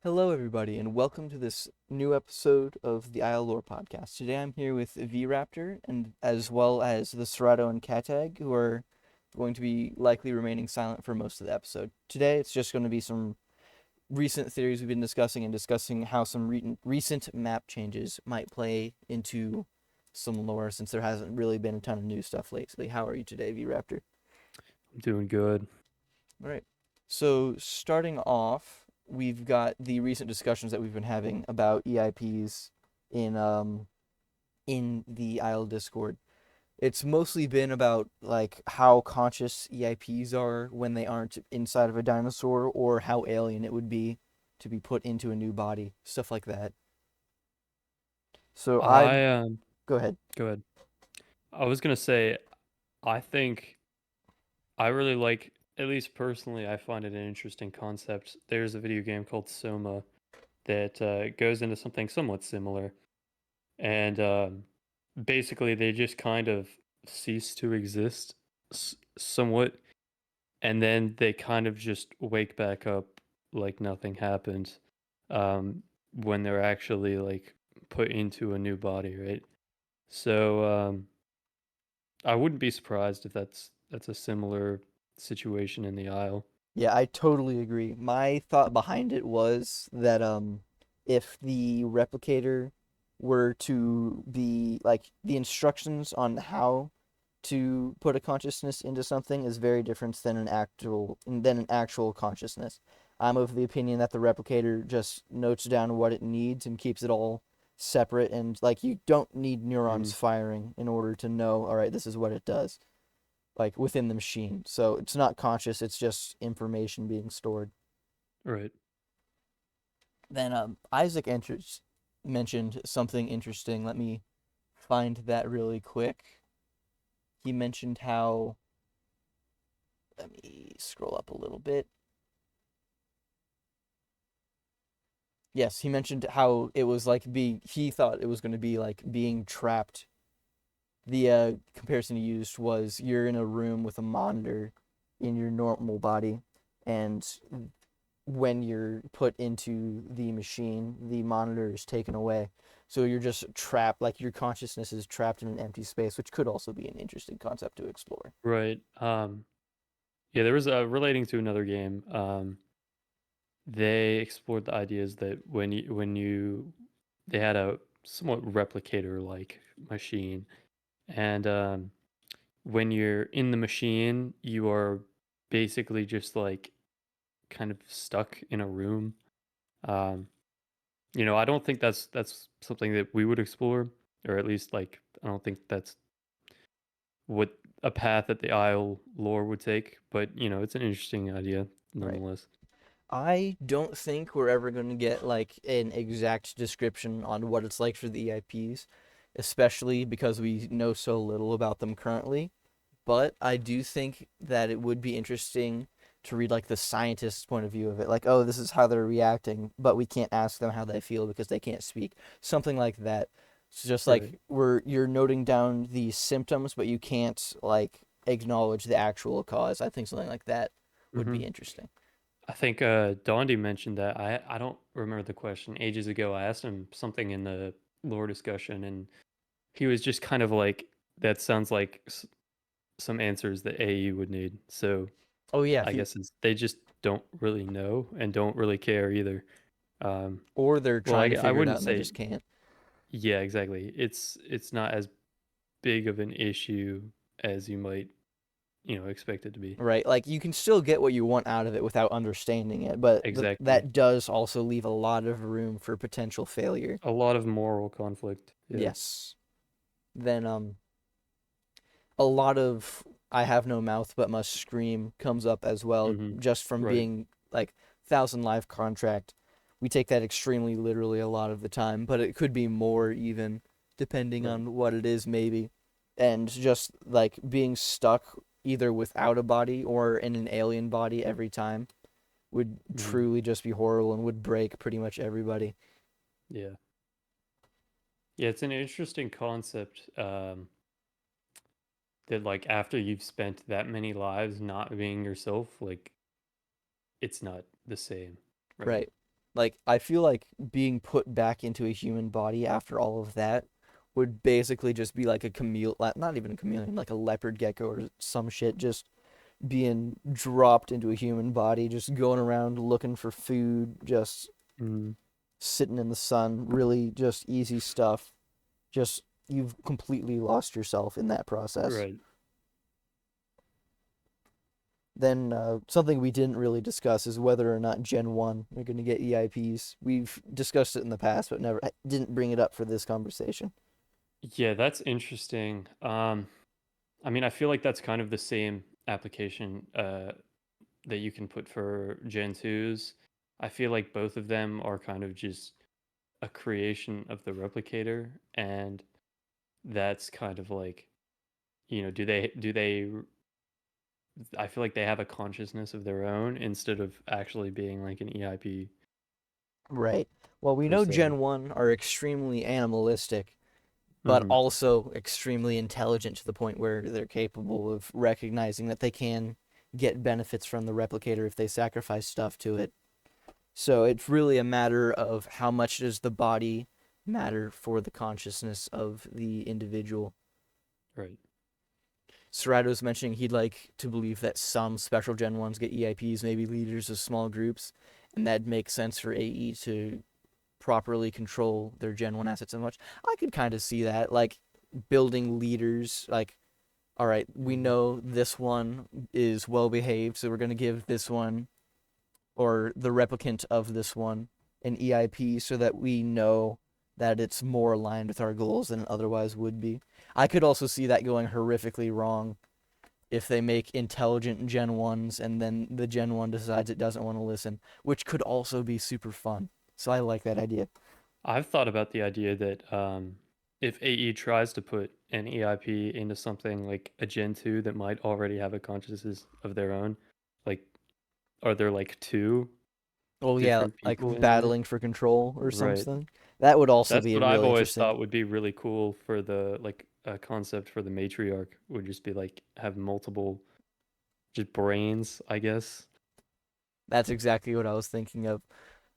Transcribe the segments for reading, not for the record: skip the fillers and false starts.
Hello, everybody, and welcome to this new episode of the Isle Lore podcast. Today I'm here with Vraptor and as well as the Cerato and Catag, who are going to be likely remaining silent for most of the episode. Today it's just going to be some recent theories we've been discussing and discussing how some recent map changes might play into some lore since there hasn't really been a ton of new stuff lately. How are you today, Vraptor? I'm doing good. All right. So starting off, we've got the recent discussions that we've been having about EIPs in in the Isle Discord. It's mostly been about like how conscious EIPs are when they aren't inside of a dinosaur or how alien it would be to be put into a new body, stuff like that. So I I go ahead. Go ahead. I was gonna say I think I really like, at least personally, I find it an interesting concept. There's a video game called Soma that goes into something somewhat similar, and basically they just kind of cease to exist somewhat, and then they kind of just wake back up like nothing happened, um, when they're actually like put into a new body, right? So I wouldn't be surprised if that's a similar situation in the Isle. Yeah, I totally agree. My thought behind it was that if the replicator were to be like the instructions on how to put a consciousness into something is very different than an actual consciousness. I'm of the opinion that the replicator just notes down what it needs and keeps it all separate and like you don't need Hmm. neurons firing in order to know, all right, this is what it does like within the machine. So it's not conscious, it's just information being stored. Right. Then Isaac mentioned something interesting. Let me find that really quick. He mentioned how, let me scroll up a little bit. Yes, he mentioned how it was like he thought it was going to be like being trapped. The comparison he used was you're in a room with a monitor in your normal body, and when you're put into the machine, the monitor is taken away. So you're just trapped, like your consciousness is trapped in an empty space, which could also be an interesting concept to explore. Right. Yeah, there was relating to another game. They explored the ideas that when you they had a somewhat replicator like machine, and when you're in the machine, you are basically just like kind of stuck in a room. Um, I don't think that's something that we would explore, or at least like I don't think that's what a path that the Isle lore would take. But it's an interesting idea Right. nonetheless. I don't think we're ever going to get like an exact description on what it's like for the EIPs, especially because we know so little about them currently. But I do think that it would be interesting to read like the scientist's point of view of it. Like, oh, this is how they're reacting, but we can't ask them how they feel because they can't speak. Something like that. It's just Right. like where you're noting down the symptoms, but you can't like acknowledge the actual cause. I think something like that would Hmm. be interesting. I think Dondi mentioned that. I don't remember the question ages ago. I asked him something in the lore discussion, and he was just kind of like, "That sounds like some answers that AE would need." So Oh yeah, I he guess they just don't really know and don't really care either. Um, or they're well, trying to I figure it out wouldn't and they say, just can't. yeah, exactly. It's not as big of an issue as you might, expect it to be. Right? Like you can still get what you want out of it without understanding it, but Exactly. that does also leave a lot of room for potential failure. A lot of moral conflict. Yeah. Yes. Then a lot of I have no mouth but must scream comes up as well Hmm. just from Right. being like 1,000 life contract. We take that extremely literally a lot of the time, but it could be more even depending Right. on what it is maybe. And just like being stuck either without a body or in an alien body every time would Hmm. truly just be horrible and would break pretty much everybody. Yeah. Yeah, it's an interesting concept, that like after you've spent that many lives not being yourself, like it's not the same, right? Right. Like I feel like being put back into a human body after all of that would basically just be like a chameleon, not even a chameleon, like a leopard gecko or some shit, just being dropped into a human body, just going around looking for food, just Mm, sitting in the sun, really just easy stuff. Just you've completely lost yourself in that process. right. Then something we didn't really discuss is whether or not Gen 1 are going to get EIPs. We've discussed it in the past, but never didn't bring it up for this conversation. Yeah, that's interesting. I mean, I feel like that's kind of the same application that you can put for Gen 2s. I feel like both of them are kind of just a creation of the replicator, and that's kind of like, do they I feel like they have a consciousness of their own instead of actually being like an EIP Right. Well, we per know se. Gen 1 are extremely animalistic, but Hmm. also extremely intelligent to the point where they're capable of recognizing that they can get benefits from the replicator if they sacrifice stuff to it. So it's really a matter of how much does the body matter for the consciousness of the individual. Right. Cerato's mentioning he'd like to believe that some special Gen 1s get EIPs, maybe leaders of small groups, and that makes sense for AE to properly control their Gen 1 assets so much. I could kind of see that, like building leaders, like, all right, we Hmm. know this one is well behaved, so we're going to give this one or the replicant of this one an EIP so that we know that it's more aligned with our goals than it otherwise would be. I could also see that going horrifically wrong if they make intelligent Gen 1s and then the Gen 1 decides it doesn't want to listen, which could also be super fun. So I like that idea. I've thought about the idea that if AE tries to put an EIP into something like a Gen 2 that might already have a consciousness of their own, like, are there like two Well, yeah, different like people in there? battling for control or Right. something. That would also That's be what I've really always interesting. thought would be really cool for the like a concept for the matriarch would just be like have multiple just brains, I guess. That's exactly what I was thinking of.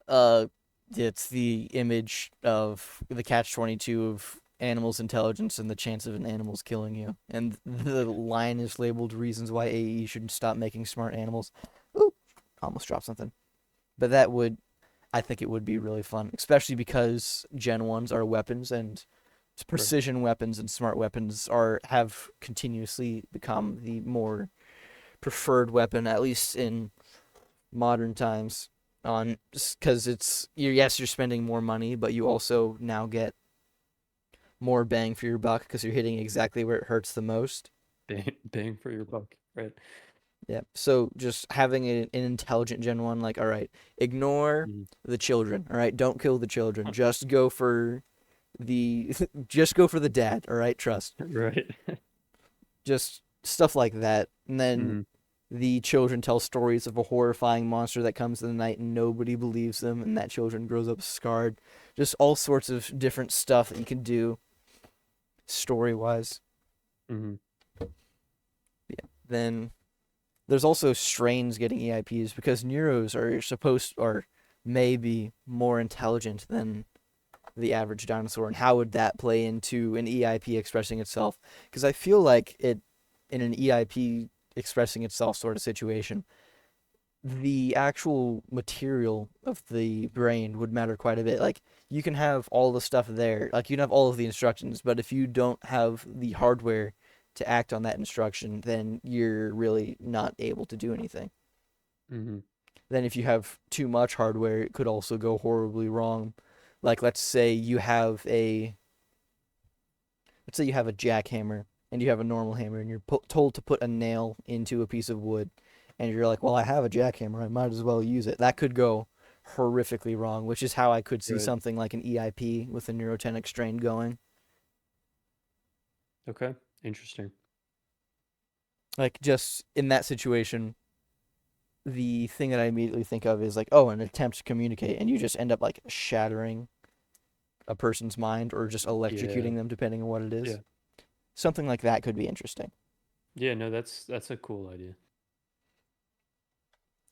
Uh, it's the image of the catch-22 of animals' intelligence and the chance of an animal's killing you. And the line is labeled reasons why AE should stop making smart animals. Ooh, almost dropped something. But that would, I think it would be really fun, especially because Gen 1s are weapons and Right. precision weapons and smart weapons are have continuously become the more preferred weapon, at least in modern times. On because it's yes, you're spending more money, but you also now get more bang for your buck because you're hitting exactly where it hurts the most. Bang for your buck. Right. Yeah. So just having an intelligent Gen 1, like, all right, ignore Mhm. the children. All right, don't kill the children. Just go for the just go for the dad. All right, trust. Right. Just stuff like that. And then Hmm. the children tell stories of a horrifying monster that comes in the night and nobody believes them, and that children grows up scarred. Just all sorts of different stuff that you can do story wise. Hmm. Yeah. Then there's also strains getting EIPs because neuros are supposed or may be more intelligent than the average dinosaur, and how would that play into an EIP expressing itself? Because I feel like it in an EIP expressing itself sort of situation, the actual material of the brain would matter quite a bit. Like you can have all the stuff there, like you can have all of the instructions, but if you don't have the hardware to act on that instruction, then you're really not able to do anything. Hmm. Then if you have too much hardware, it could also go horribly wrong. Like let's say you have a jackhammer and you have a normal hammer and you're told to put a nail into a piece of wood and you're like, well, I have a jackhammer, I might as well use it. That could go horrifically wrong, which is how I could see Right. something like an EIP with a neurogenic strain going. Okay. Interesting. Like just in that situation, the thing that I immediately think of is like, oh, an attempt to communicate, and you just end up like shattering a person's mind or just Yeah. electrocuting them, depending on what it Yeah. is. Something like that could be interesting. Yeah. No, that's a cool idea.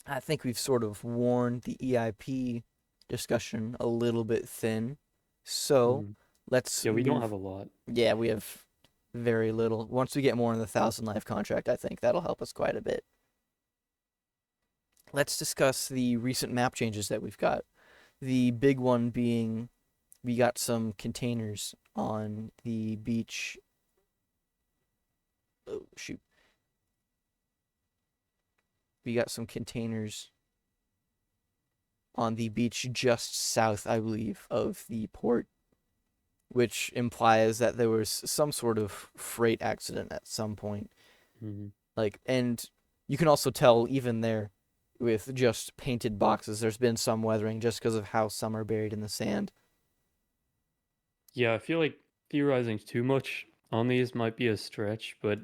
I think we've sort of worn the EIP discussion a little bit thin. So Hmm. let's Yeah, we don't have move. a lot. Yeah, we have very little. Once we get more in the 1,000 life contract, I think that'll help us quite a bit. Let's discuss the recent map changes that we've got. The big one being we got some containers on the beach. Oh, shoot. We got some containers on the beach just south, I believe, of the port, which implies that there was some sort of freight accident at some point. Hmm. Like, and you can also tell even there with just painted boxes, there's been some weathering just because of how some are buried in the sand. Yeah, I feel like theorizing too much on these might be a stretch, but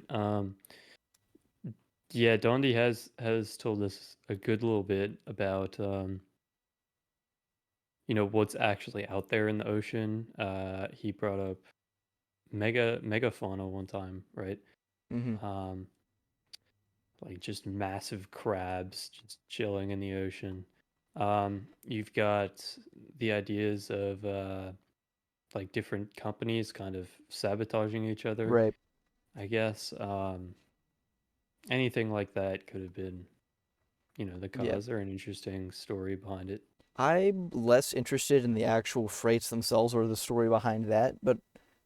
yeah, Dondi has told us a good little bit about what's actually out there in the ocean. He brought up megafauna one time, right? Mm-hmm. Um, like just massive crabs just chilling in the ocean. You've got the ideas of like different companies kind of sabotaging each other, Right. I guess. Anything like that could have been, the Yeah. cause or an interesting story behind it. I'm less interested in the actual freights themselves or the story behind that, but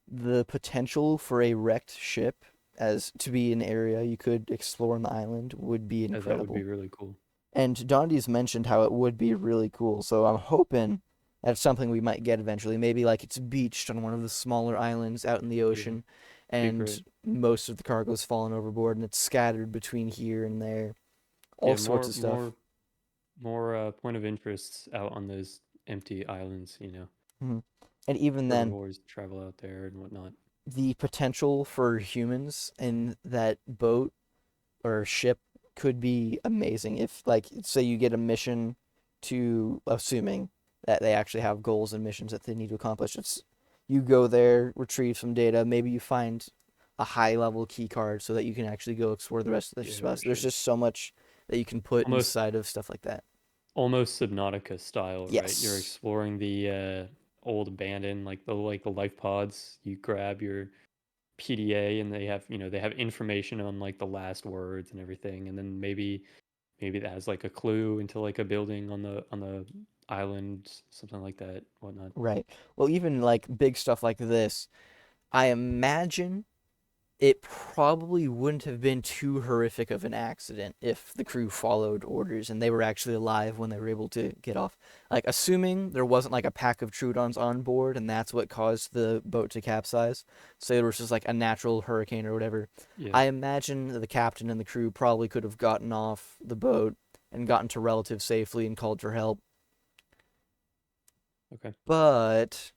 the potential for a wrecked ship as to be an area you could explore on the island would be That would be incredible. really cool. And Dondi's mentioned how it would be really cool, so I'm hoping that's something we might get eventually. Maybe like it's beached on one of the smaller islands out in the Yeah, ocean, be and great. most of the cargo's fallen overboard, and it's scattered between here and there, all Yeah, sorts more of stuff. more more point of interests out on those empty islands, Hmm. And even then, herbivores travel out there and whatnot. the potential for humans in that boat or ship could be amazing if, like, say you get a mission to, assuming that they actually have goals and missions that they need to accomplish. It's you go there, retrieve some data, maybe you find a high level key card so that you can actually go explore the rest of the Yeah, stuff. for There's sure. just so much that you can put Almost inside of stuff like that. almost Subnautica style, right? You're Yes. exploring the old abandoned like the life pods. You grab your PDA and they have information on like the last words and everything, and then maybe that has like a clue into like a building on the island, something like that, whatnot. Right. Well, even like big stuff like this, I imagine it probably wouldn't have been too horrific of an accident if the crew followed orders and they were actually alive when they were able to get off. Like, assuming there wasn't like a pack of Trudons on board and that's what caused the boat to capsize, so it was just like a natural hurricane or whatever, Yeah. I imagine the captain and the crew probably could have gotten off the boat and gotten to relative safely and called for help. Okay. But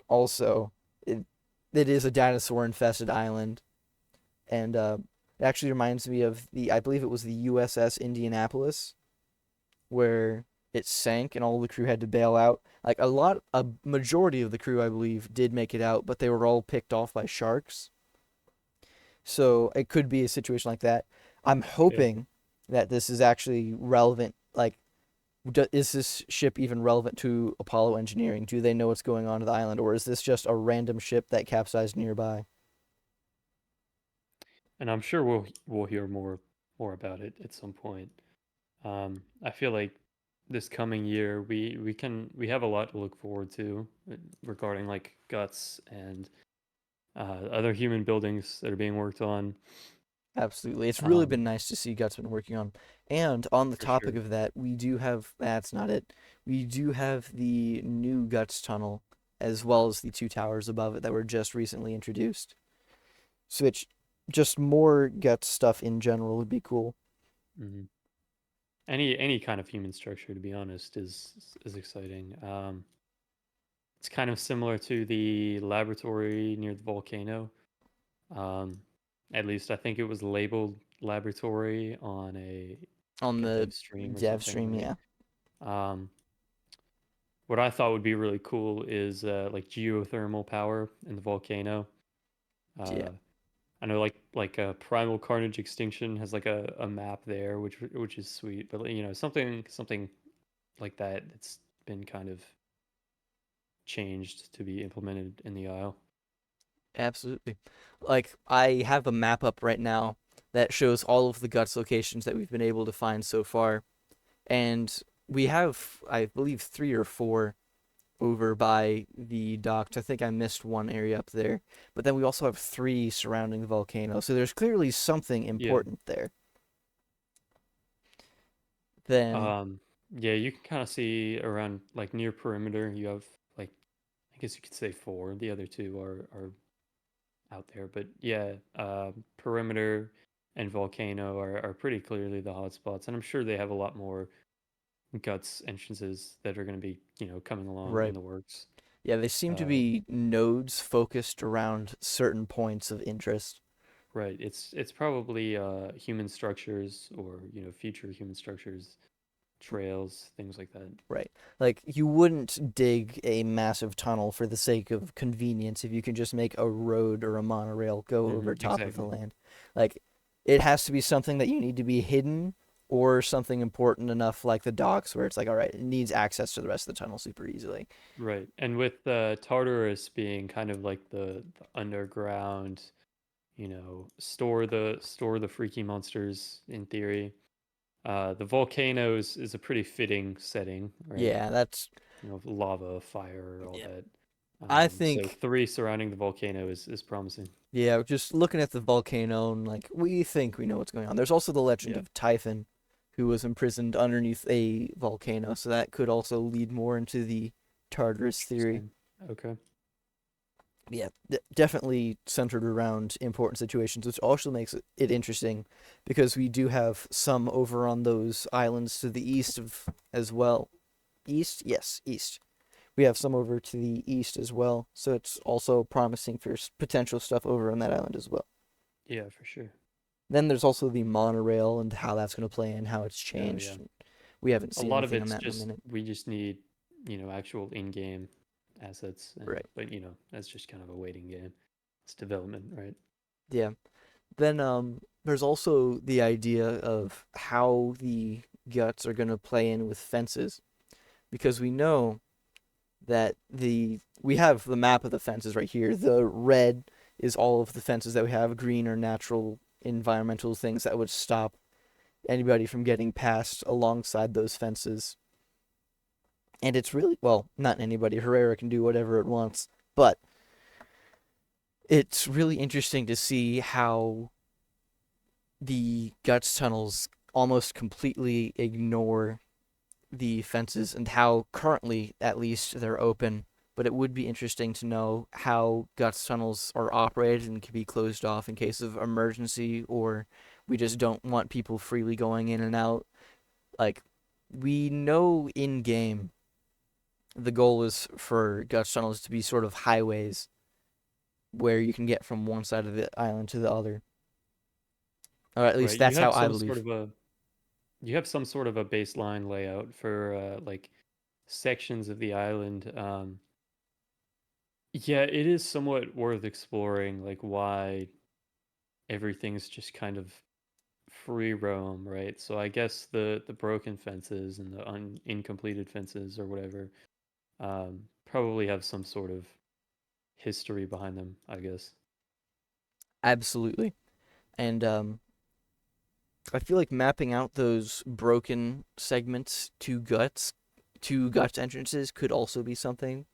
also, it, it is a dinosaur infested island and it actually reminds me of I believe it was the USS Indianapolis, where it sank and all the crew had to bail out. Like a majority of the crew, I believe, did make it out, but they were all picked off by sharks. So it could be a situation like that. I'm Yeah. hoping that this is actually relevant. Like, is this ship even relevant to Apollo engineering? Do they know what's going on to the island, or is this just a random ship that capsized nearby? And I'm sure we'll hear more about it at some point. I feel like this coming year we have a lot to look forward to regarding like guts and other human buildings that are being worked on. Absolutely. It's really Um, been nice to see Guts been working on. And on the for topic sure. of that, we do have that's not it. We do have the new Guts tunnel as well as the two towers above it that were just recently introduced. Switch just more Guts stuff in general would be cool. Hmm. Any kind of human structure, to be honest, is exciting. It's kind of similar to the laboratory near the volcano. Um, at least I think it was labeled laboratory on On like a the dev stream or dev something, stream, right? yeah. Um, what I thought would be really cool is like geothermal power in the volcano. Yeah. Uh, I know like Primal Carnage Extinction has like a map there, which is sweet, but something like that. It's been kind of changed to be implemented in the Isle. Absolutely. Like I have a map up right now that shows all of the guts locations that we've been able to find so far, and we have, I believe, three or four over by the docks. I think I missed one area up there, but then we also have three surrounding the volcano. So there's clearly something Yeah. important there. Then, Um, yeah, you can kind of see around like near perimeter. You have like I guess you could say four. The other two are out there, but yeah, perimeter and volcano are pretty clearly the hotspots, and I'm sure they have a lot more guts entrances that are going to be coming along in right. the works. Yeah, they seem to Uh, be nodes focused around certain points of interest. right, it's probably human structures or future human structures, trails, things like that. Right. Like you wouldn't dig a massive tunnel for the sake of convenience if you can just make a road or a monorail go over top of the Exactly. land. Like it has to be something that you need to be hidden or something important enough like the docks where it's like, all right, it needs access to the rest of the tunnel super easily. Right. And with Tartarus being kind of like the underground, store the freaky monsters in theory. The volcanoes is a pretty fitting setting, right? Yeah, that's Lava, fire, all yeah. that. I So think three surrounding the volcano is promising. yeah, just looking at the volcano and like we think we know what's going on. There's also the legend Yeah, of Typhon, who was imprisoned underneath a volcano, so that could also lead more into the Tartarus theory. interesting. Okay. Yeah, definitely centered around important situations, which also makes it interesting because we do have some over on those islands to the east of as well. East? Yes, east. We have some over to the east as well, so it's also promising for potential stuff over on that island as well. Yeah, for sure. Then there's also the monorail and how that's going to play and how it's Oh yeah. changed. We haven't A seen lot of anything on it's that in a just minute. we just need, actual in-game assets Right. but that's just kind of a waiting game. It's development, right? Yeah. Then there's also the idea of how the guts are going to play in with fences because we know that we have the map of the fences right here. The red is all of the fences that we have. Green are natural environmental things that would stop anybody from getting past alongside those fences. And it's really, well, not anybody. Herrera can do whatever it wants, but it's really interesting to see how the guts tunnels almost completely ignore the fences and how currently, at least, they're open. But it would be interesting to know how guts tunnels are operated and can be closed off in case of emergency, or we just don't want people freely going in and out. Like, we know in game the goal is for guts tunnels to be sort of highways where you can get from one side of the island to the other. Or at least Right. You that's how have I some sort believe. of a you have some sort of a baseline layout for like sections of the island. Yeah, it is somewhat worth exploring, like why everything's just kind of free roam, right? So I guess the broken fences and the incompleted fences or whatever probably have some sort of history behind them, I guess. Absolutely. And I feel like mapping out those broken segments to guts entrances could also be something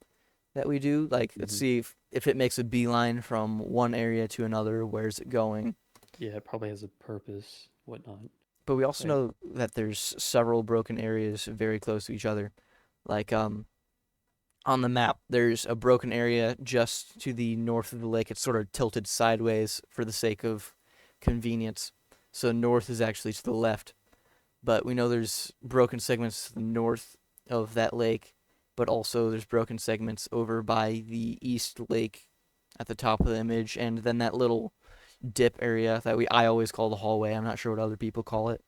that we do. Like, let's hmm see if it makes a beeline from one area to another, where's it going? Yeah, it probably has a purpose, whatnot, But we also right? know that there's several broken areas very close to each other. Like, on the map, there's a broken area just to the north of the lake. It's sort of tilted sideways for the sake of convenience. So north is actually to the left. But we know there's broken segments to the north of that lake, but also there's broken segments over by the east lake at the top of the image, and then that little dip area that we I always call the hallway. I'm not sure what other people call it.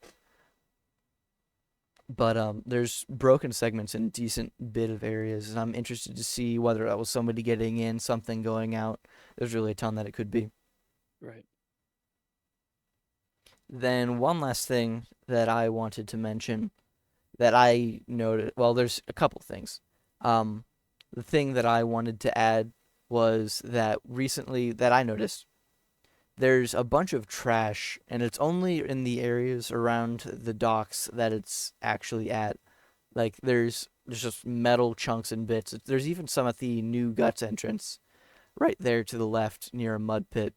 But there's broken segments in a decent bit of areas, and I'm interested to see whether that was somebody getting in, something going out. There's really a ton that it could be. Right. Then one last thing that I wanted to mention that I noted. Well, there's a couple things. Um, the thing that I wanted to add was that recently that I noticed there's a bunch of trash, and it's only in the areas around the docks that it's actually at. Like there's just metal chunks and bits. There's even some at the new guts entrance right there to the left near a mud pit.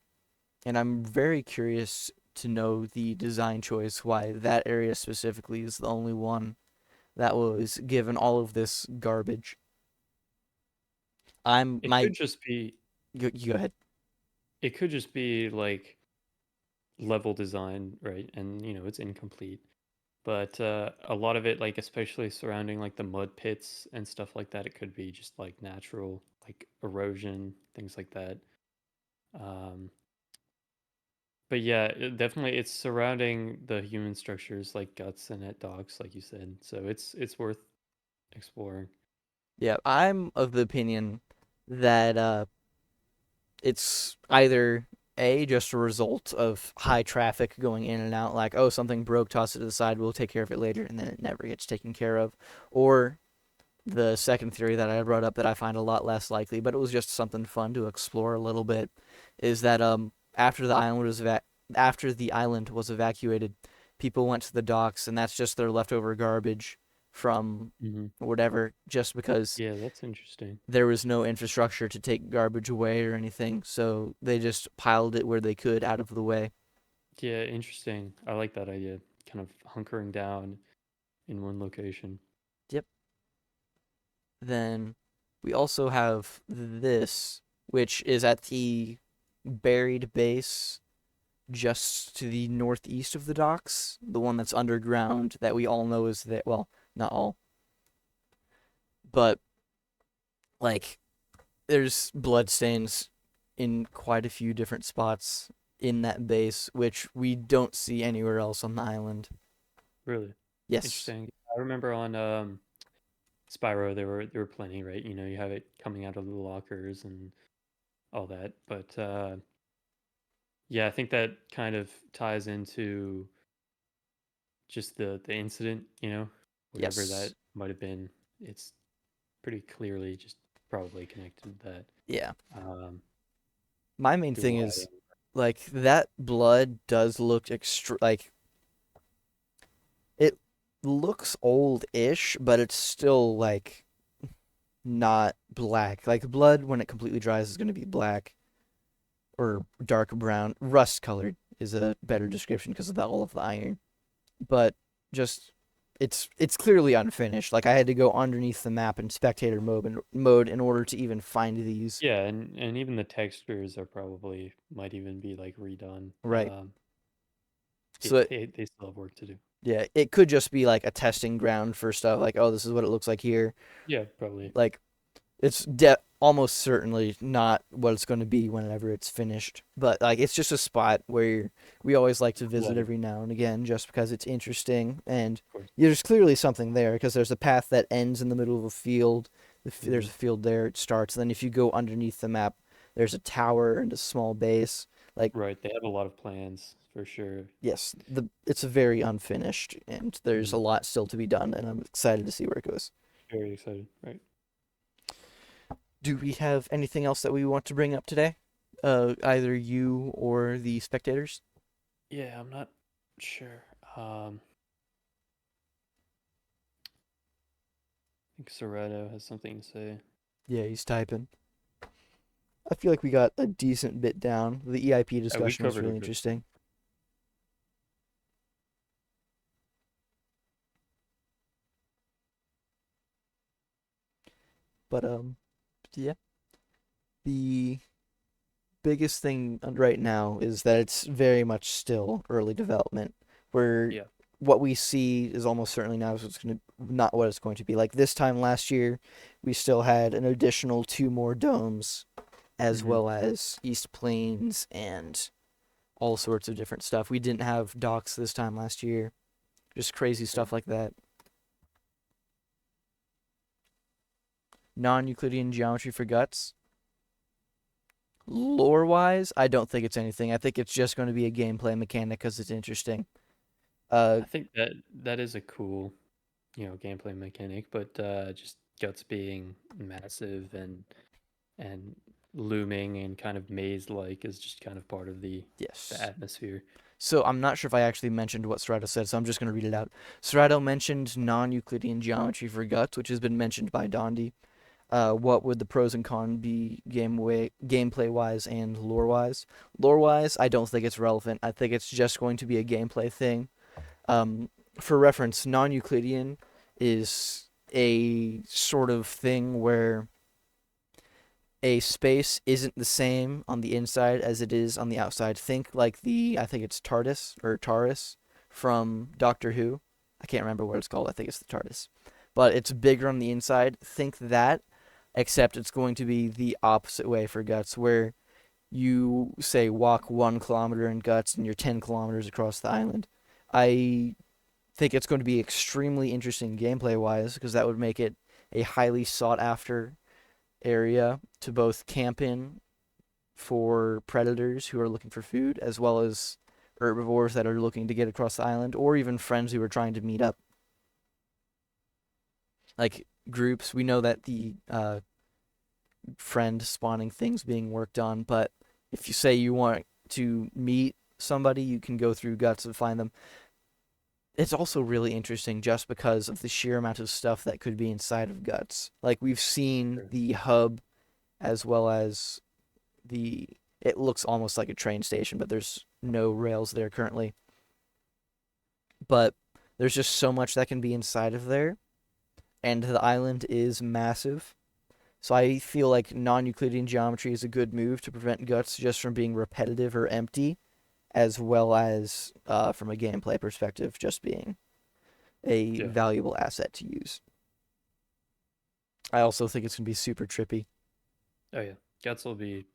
And I'm very curious to know the design choice why that area specifically is the only one that was given all of this garbage. I'm It my could just be you go ahead. it could just be like level design, right? And it's incomplete. But a lot of it, like especially surrounding like the mud pits and stuff like that, it could be just like natural, like erosion, things like that. Um, but yeah, definitely, it's surrounding the human structures like guts and at docks, like you said. So it's worth exploring. Yeah, I'm of the opinion that it's either a just a result of high traffic going in and out, like oh something broke, toss it to the side, we'll take care of it later, and then it never gets taken care of, or the second theory that I brought up that I find a lot less likely, but it was just something fun to explore a little bit, is that after the island was evacuated, people went to the docks, and that's just their leftover garbage from Hmm. whatever, just because Yeah, that's interesting. there was no infrastructure to take garbage away or anything, so they just piled it where they could out of the way. Yeah, interesting. I like that idea. Kind of hunkering down in one location. Yep. Then we also have this, which is at the buried base just to the northeast of the docks, the one that's underground that we all know is there. Well, not all, but like there's blood stains in quite a few different spots in that base, which we don't see anywhere else on the island. Really Yes, interesting. I remember on Spyro there were plenty, right? You have it coming out of the lockers and all that. But yeah, I think that kind of ties into just the incident, whatever that yes, might have been. It's pretty clearly just probably connected to that. yeah. Um, My main to thing why is like that blood does look like it looks old-ish, but it's still like not black. Like blood when it completely dries is going to be black or dark brown, rust colored is a better description because of all of the iron. But just it's clearly unfinished. Like I had to go underneath the map in spectator mode in order to even find these. yeah, and even the textures are probably might even be like redone. Right. Yeah, So it, they still have work to do. yeah, it could just be like a testing ground for stuff like oh this is what it looks like here. Yeah, probably. Like it's almost certainly not what it's going to be whenever it's finished. But like it's just a spot where we always like to visit Right, every now and again just because it's interesting and of course. there's clearly something there because there's a path that ends in the middle of a field. There's Hmm. a field there. It starts. And then if you go underneath the map, there's a tower and a small base. Like Right, they have a lot of plans for sure. yes, it's very unfinished and there's Hmm. a lot still to be done. And I'm excited to see where it goes. Very excited. Right. Do we have anything else that we want to bring up today? Either you or the spectators? Yeah, I'm not sure. I think Soreto has something to say. Yeah, he's typing. I feel like we got a decent bit down. The EIP We discussion was covered really it pretty. interesting. But yeah, the biggest thing right now is that it's very much still early development. Where Yeah. what we see is almost certainly now is what's going to not what it's going to be. Like this time last year, we still had an additional two more domes, as Hmm. well as East Plains and all sorts of different stuff. We didn't have docks this time last year. Just crazy Right. stuff like that. Non-Euclidean geometry for guts. Lore wise, I don't think it's anything. I think it's just going to be a gameplay mechanic because it's interesting. Uh, I think that is a cool gameplay mechanic, but just guts being massive and looming and kind of maze-like is just kind of part of the Yes. atmosphere. So I'm not sure if I actually mentioned what Serato said, so I'm just going to read it out. Serato mentioned non-Euclidean geometry for guts, which has been mentioned by Dondi. What would the pros and cons be gameplay wise and lore wise? Lore wise, I don't think it's relevant. I think it's just going to be a gameplay thing. For reference, non Euclidean is a sort of thing where a space isn't the same on the inside as it is on the outside. Think like I think it's TARDIS or TARDIS from Doctor Who. I can't remember what it's called. I think it's the TARDIS. But it's bigger on the inside. Think that, except it's going to be the opposite way for guts, where you say walk 1 kilometer in guts and you're 10 kilometers across the island. I think it's going to be extremely interesting gameplay wise because that would make it a highly sought after area to both camp in for predators who are looking for food as well as herbivores that are looking to get across the island or even friends who are trying to meet up. Like groups, we know that the friend spawning things being worked on, but if you say you want to meet somebody, you can go through guts and find them. It's also really interesting just because of the sheer amount of stuff that could be inside of guts. Like we've seen Sure. the hub as well as the it looks almost like a train station, but there's no rails there currently. But there's just so much that can be inside of there, and the island is massive. So I feel like non-Euclidean geometry is a good move to prevent guts just from being repetitive or empty, as well as from a gameplay perspective, just being a Yeah. valuable asset to use. I also think it's gonna be super trippy. Oh yeah. Guts will be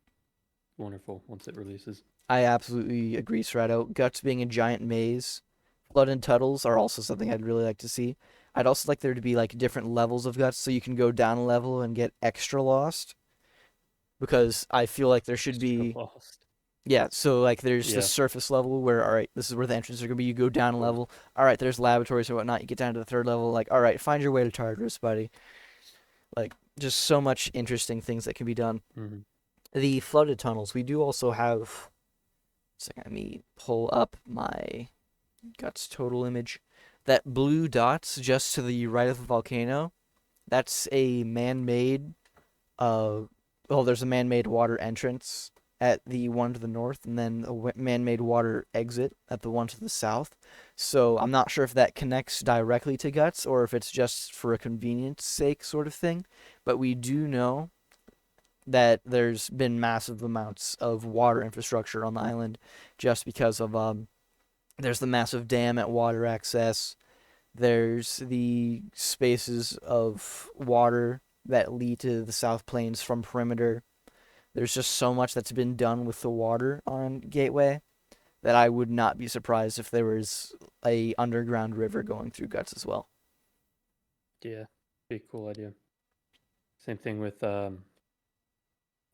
wonderful once it releases. I absolutely agree, Strato. Guts being a giant maze, flood and tunnels are also something I'd really like to see. I'd also like there to be like different levels of guts, so you can go down a level and get extra lost. Because I feel like there should Extra be, lost. yeah. So like there's the Yeah. surface level where all right, this is where the entrances are gonna be. You go down a Sure. level. All right, there's laboratories or whatnot. You get down to the third level. Like all right, find your way to Tartarus, buddy. Like just so much interesting things that can be done. Hmm. The flooded tunnels. We do also have. So let me pull up my guts total image. That blue dots just to the right of the volcano. That's a man-made. Uh, well, there's a man-made water entrance at the one to the north, and then a man-made water exit at the one to the south. So I'm not sure if that connects directly to guts or if it's just for a convenience sake sort of thing. But we do know that there's been massive amounts of water infrastructure on the island just because of there's the massive dam at water access. There's the spaces of water that lead to the South Plains from perimeter. There's just so much that's been done with the water on Gateway that I would not be surprised if there was a underground river going through Guts as well. Yeah. Be a cool idea. Same thing with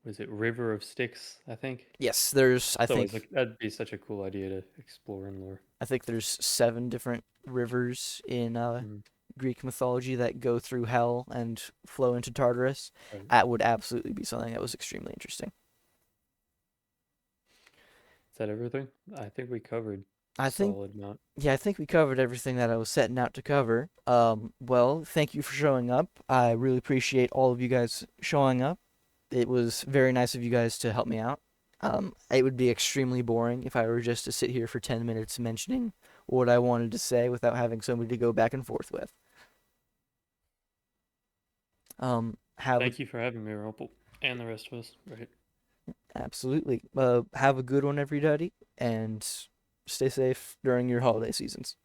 was it River of Styx, I think? Yes, there's It's always like that'd be such a cool idea to explore and lore. I think there's 7 different rivers in Mm, Greek mythology that go through hell and flow into Tartarus. right. That would absolutely be something that was extremely interesting. Is that everything? I think we covered I think, solid amount. yeah, I think we covered everything that I was setting out to cover. Well, thank you for showing up. I really appreciate all of you guys showing up. It was very nice of you guys to help me out. It would be extremely boring if I were just to sit here for 10 minutes mentioning what I wanted to say without having somebody to go back and forth with. Have a Thank you for having me, Rumple, and the rest of us. Right. Absolutely. Have a good one, everybody, and stay safe during your holiday seasons.